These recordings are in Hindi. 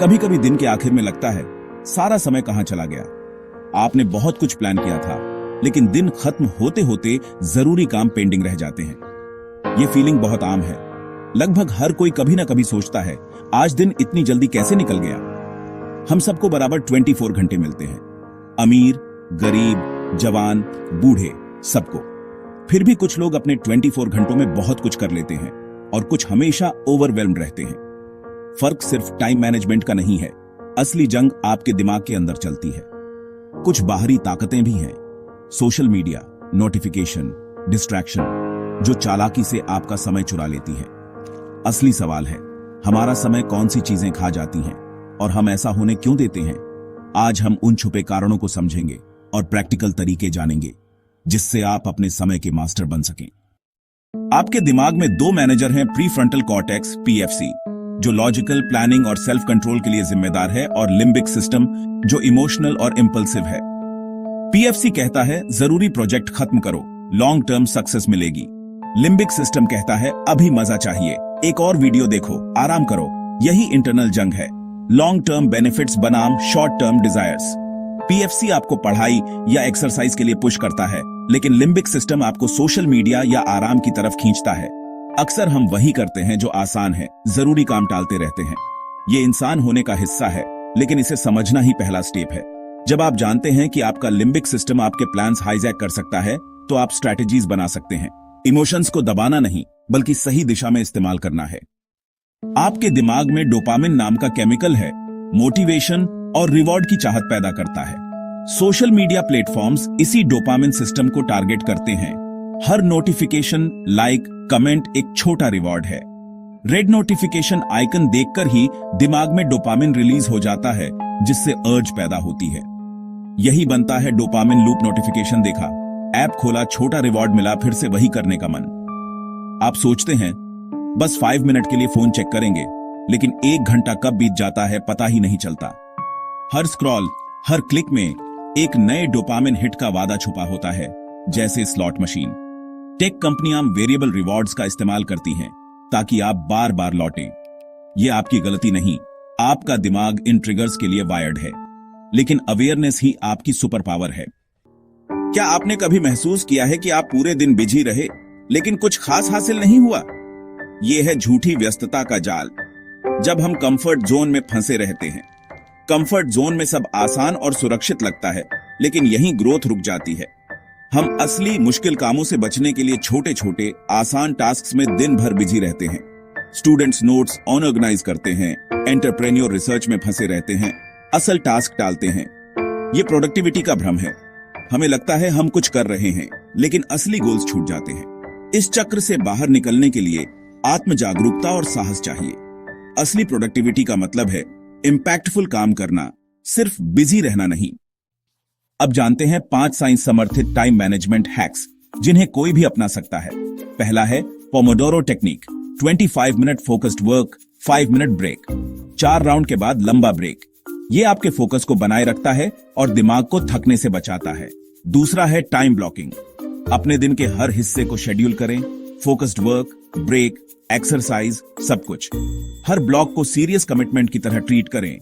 कभी कभी दिन के आखिर में लगता है सारा समय कहां चला गया। आपने बहुत कुछ प्लान किया था, लेकिन दिन खत्म होते होते जरूरी काम पेंडिंग रह जाते हैं। ये फीलिंग बहुत आम है। लगभग हर कोई कभी ना कभी सोचता है, आज दिन इतनी जल्दी कैसे निकल गया। हम सबको बराबर 24 घंटे मिलते हैं, अमीर, गरीब, जवान, बूढ़े, सबको। फिर भी कुछ लोग अपने 24 घंटों में बहुत कुछ कर लेते हैं और कुछ हमेशा ओवरवेल्म्ड रहते हैं। फर्क सिर्फ टाइम मैनेजमेंट का नहीं है, असली जंग आपके दिमाग के अंदर चलती है। कुछ बाहरी ताकतें भी हैं, सोशल मीडिया, नोटिफिकेशन, डिस्ट्रैक्शन, जो चालाकी से आपका समय चुरा लेती है। असली सवाल है, हमारा समय कौन सी चीजें खा जाती हैं और हम ऐसा होने क्यों देते हैं। आज हम उन छुपे कारणों को समझेंगे और प्रैक्टिकल तरीके जानेंगे, जिससे आप अपने समय के मास्टर बन सकें। आपके दिमाग में दो मैनेजर हैं, प्रीफ्रंटल कॉर्टेक्स पीएफसी, जो लॉजिकल, प्लानिंग और सेल्फ कंट्रोल के लिए जिम्मेदार है, और लिम्बिक सिस्टम, जो इमोशनल और इंपल्सिव है। पीएफसी कहता है जरूरी प्रोजेक्ट खत्म करो, लॉन्ग टर्म सक्सेस मिलेगी। लिम्बिक सिस्टम कहता है अभी मजा चाहिए, एक और वीडियो देखो, आराम करो। यही इंटरनल जंग है, लॉन्ग टर्म बेनिफिट्स बनाम शॉर्ट टर्म डिजायर्स। पीएफसी आपको पढ़ाई या एक्सरसाइज के लिए पुश करता है, लेकिन लिम्बिक सिस्टम आपको सोशल मीडिया या आराम की तरफ खींचता है। अक्सर हम वही करते हैं जो आसान है, जरूरी काम टालते रहते हैं। ये इंसान होने का हिस्सा है, लेकिन इसे समझना ही पहला स्टेप है। जब आप जानते हैं कि आपका लिम्बिक सिस्टम आपके प्लान्स हाईजैक कर सकता है, तो आप स्ट्रैटेजीज बना सकते हैं। इमोशंस को दबाना नहीं, बल्कि सही दिशा में इस्तेमाल करना है। आपके दिमाग में डोपामिन नाम का केमिकल है, मोटिवेशन और रिवॉर्ड की चाहत पैदा करता है। सोशल मीडिया प्लेटफॉर्म्स इसी डोपामिन सिस्टम को टारगेट करते हैं। हर नोटिफिकेशन, लाइक, कमेंट एक छोटा रिवॉर्ड है। रेड नोटिफिकेशन आइकन देखकर ही दिमाग में डोपामिन रिलीज हो जाता है, जिससे अर्ज पैदा होती है। यही बनता है डोपामिन लूप। नोटिफिकेशन देखा, ऐप खोला, छोटा रिवॉर्ड मिला, फिर से वही करने का मन। आप सोचते हैं बस 5 मिनट के लिए फोन चेक करेंगे, लेकिन 1 घंटा कब बीत जाता है पता ही नहीं चलता। हर स्क्रॉल, हर क्लिक में एक नए डोपामिन हिट का वादा छुपा होता है, जैसे स्लॉट मशीन। टेक कंपनियां वेरिएबल रिवॉर्ड्स का इस्तेमाल करती हैं ताकि आप बार बार लौटें। यह आपकी गलती नहीं, आपका दिमाग इन ट्रिगर्स के लिए वायर्ड है, लेकिन अवेयरनेस ही आपकी सुपर पावर है। क्या आपने कभी महसूस किया है कि आप पूरे दिन बिजी रहे, लेकिन कुछ खास हासिल नहीं हुआ? यह है झूठी व्यस्तता का जाल। जब हम कंफर्ट जोन में फंसे रहते हैं, कंफर्ट जोन में सब आसान और सुरक्षित लगता है, लेकिन यहीं ग्रोथ रुक जाती है। हम असली मुश्किल कामों से बचने के लिए छोटे छोटे आसान टास्क्स में दिन भर बिजी रहते हैं। स्टूडेंट्स नोट्स अनऑर्गेनाइज करते हैं, एंटरप्रेन्योर रिसर्च में फंसे रहते हैं, असल टास्क टालते हैं। ये प्रोडक्टिविटी का भ्रम है। हमें लगता है हम कुछ कर रहे हैं, लेकिन असली गोल्स छूट जाते हैं। इस चक्र से बाहर निकलने के लिए आत्म जागरूकता और साहस चाहिए। असली प्रोडक्टिविटी का मतलब है इंपैक्टफुल काम करना, सिर्फ बिजी रहना नहीं। अब जानते हैं 5 साइंस समर्थित टाइम मैनेजमेंट हैक्स, जिन्हें कोई भी अपना सकता है। पहला है pomodoro technique, 25 minute focused work, 5 minute break, 4 round के बाद लंबा ब्रेक। ये आपके फोकस को बनाए रखता है और दिमाग को थकने से बचाता है। दूसरा है टाइम ब्लॉकिंग, अपने दिन के हर हिस्से को शेड्यूल करें, फोकस्ड वर्क, ब्रेक, एक्सरसाइज, सब कुछ। हर ब्लॉक को सीरियस कमिटमेंट की तरह ट्रीट करें,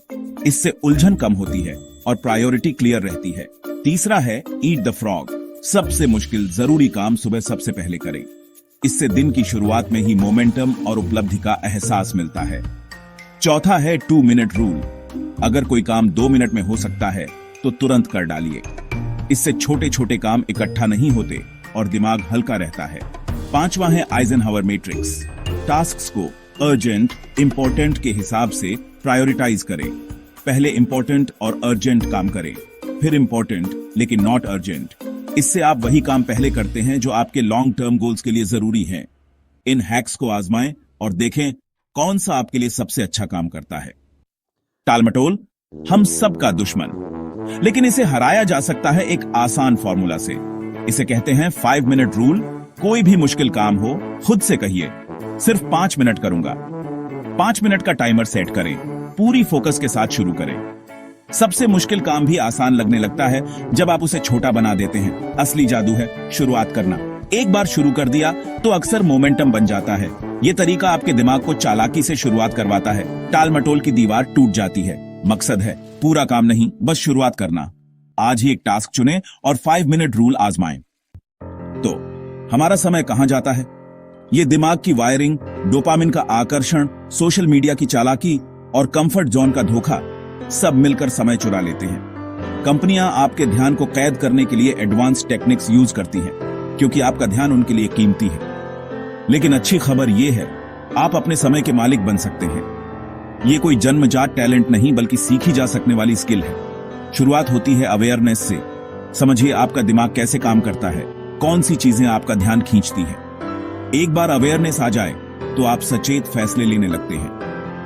इससे उलझन कम होती है और प्रायोरिटी क्लियर रहती है। तीसरा है ईट द फ्रॉग, सबसे मुश्किल जरूरी काम सुबह सबसे पहले करें, इससे दिन की शुरुआत में ही मोमेंटम और उपलब्धि का एहसास मिलता है। चौथा है 2 मिनट रूल, अगर कोई काम 2 मिनट में हो सकता है तो तुरंत कर डालिए, इससे छोटे छोटे काम इकट्ठा नहीं होते और दिमाग हल्का रहता है। पांचवा है आइजनहावर मैट्रिक्स, टास्क्स को अर्जेंट, इंपॉर्टेंट के हिसाब से प्रायोरिटाइज करें। पहले इंपॉर्टेंट और अर्जेंट काम करें, फिर इंपॉर्टेंट लेकिन नॉट अर्जेंट। इससे आप वही काम पहले करते हैं जो आपके लॉन्ग टर्म गोल्स के लिए जरूरी हैं। इन हैक्स को आजमाएं और देखें कौन सा आपके लिए सबसे अच्छा काम करता है। टालमटोल हम सबका दुश्मन, लेकिन इसे हराया जा सकता है एक आसान फॉर्मूला से। इसे कहते हैं 5 मिनट रूल। कोई भी मुश्किल काम हो, खुद से कहिए सिर्फ 5 मिनट करूंगा। 5 मिनट का टाइमर सेट करें, पूरी फोकस के साथ शुरू करें। सबसे मुश्किल काम भी आसान लगने लगता है जब आप उसे छोटा बना देते हैं। असली जादू है शुरुआत करना। एक बार शुरू कर दिया तो अक्सर मोमेंटम बन जाता है। ये तरीका आपके दिमाग को चालाकी से शुरुआत करवाता है। टाल मटोल की दीवार टूट जाती है। मकसद है पूरा काम नहीं, बस शुरुआत करना। आज ही एक टास्क चुनें और 5 मिनट रूल आजमाएं। तो हमारा समय कहां जाता है? ये दिमाग की वायरिंग, डोपामिन का आकर्षण, सोशल मीडिया की चालाकी और कंफर्ट जोन का धोखा सब मिलकर समय चुरा लेते हैं। कंपनियां आपके ध्यान को कैद करने के लिए एडवांस टेक्निक्स यूज करती हैं, क्योंकि आपका ध्यान उनके लिए कीमती है। लेकिन अच्छी खबर यह है, आप अपने समय के मालिक बन सकते हैं। ये कोई जन्मजात टैलेंट नहीं, बल्कि सीखी जा सकने वाली स्किल है। शुरुआत होती है अवेयरनेस से। समझिए आपका दिमाग कैसे काम करता है, कौन सी चीजें आपका ध्यान खींचती हैं। एक बार अवेयरनेस आ जाए तो आप सचेत फैसले लेने लगते हैं।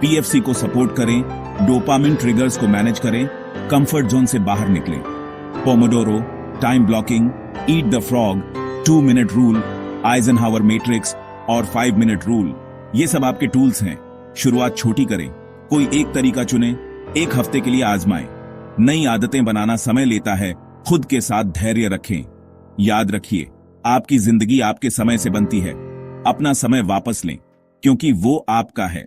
पीएफसी को सपोर्ट करें, डोपामिन ट्रिगर्स को मैनेज करें, कंफर्ट जोन से बाहर निकलें। Pomodoro, time blocking, eat the frog, 2 minute rule, Eisenhower matrix और 5 मिनट रूल, ये सब आपके टूल्स हैं। शुरुआत छोटी करें, कोई एक तरीका चुनें, एक हफ्ते के लिए आजमाएं। नई आदतें बनाना समय लेता है, खुद के साथ धैर्य रखें। याद रखिए, आपकी जिंदगी आपके समय से बनती है। अपना समय वापस लें, क्योंकि वो आपका है।